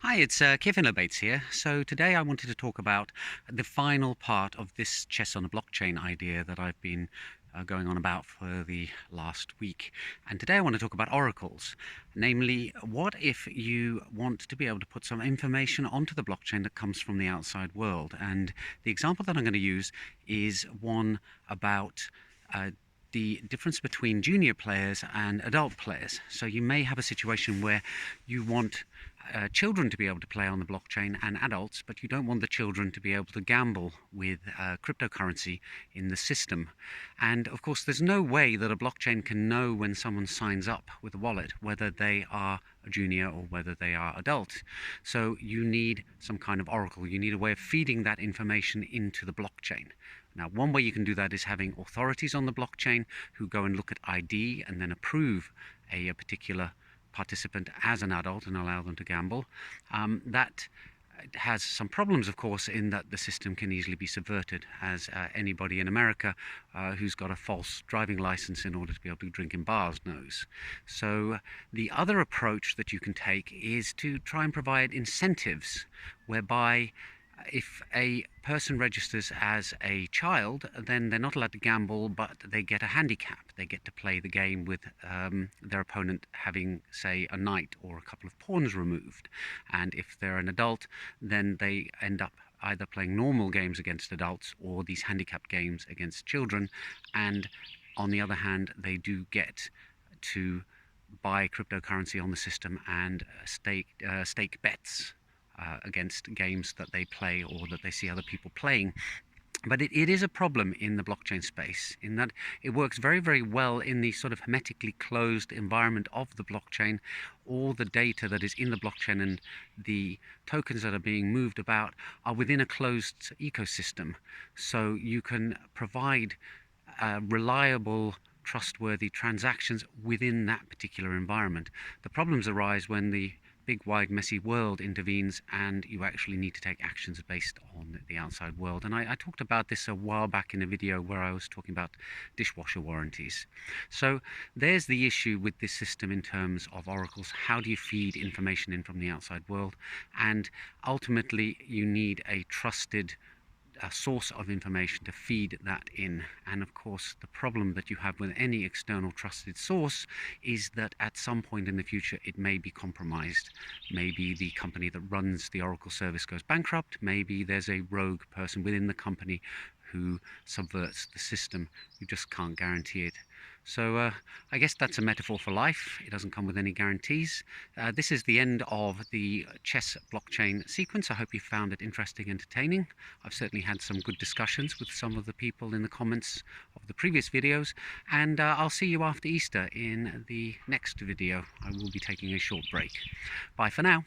Hi, it's Kevin Bates here. So today I wanted to talk about the final part of this chess on a blockchain idea that I've been going on about for the last week. And today I want to talk about oracles. Namely, what if you want to be able to put some information onto the blockchain that comes from the outside world? And the example that I'm going to use is one about the difference between junior players and adult players. So you may have a situation where you want children to be able to play on the blockchain and adults, but you don't want the children to be able to gamble with cryptocurrency in the system. And of course, there's no way that a blockchain can know when someone signs up with a wallet whether they are a junior or whether they are adult. So you need some kind of oracle. You need a way of feeding that information into the blockchain. Now, one way you can do that is having authorities on the blockchain who go and look at ID and then approve a particular participant as an adult and allow them to gamble. That has some problems, of course, in that the system can easily be subverted, as anybody in America who's got a false driving license in order to be able to drink in bars knows. So the other approach that you can take is to try and provide incentives whereby if a person registers as a child, then they're not allowed to gamble, but they get a handicap. They get to play the game with their opponent having, say, a knight or a couple of pawns removed. And if they're an adult, then they end up either playing normal games against adults or these handicapped games against children. And on the other hand, they do get to buy cryptocurrency on the system and stake bets against games that they play or that they see other people playing. But it is a problem in the blockchain space in that it works very, very well in the sort of hermetically closed environment of the blockchain. All the data that is in the blockchain and the tokens that are being moved about are within a closed ecosystem. So you can provide reliable, trustworthy transactions within that particular environment. The problems arise when the big, wide, messy world intervenes and you actually need to take actions based on the outside world. And I talked about this a while back in a video where I was talking about dishwasher warranties. So there's the issue with this system in terms of oracles. How do you feed information in from the outside world? And ultimately, you need a trusted source of information to feed that in. And of course, the problem that you have with any external trusted source is that at some point in the future it may be compromised. Maybe the company that runs the Oracle service goes bankrupt. Maybe there's a rogue person within the company who subverts the system. You just can't guarantee it. So I guess that's a metaphor for life. It doesn't come with any guarantees. This is the end of the chess blockchain sequence. I hope you found it interesting and entertaining. I've certainly had some good discussions with some of the people in the comments of the previous videos, and I'll see you after Easter in the next video. I will be taking a short break. Bye for now.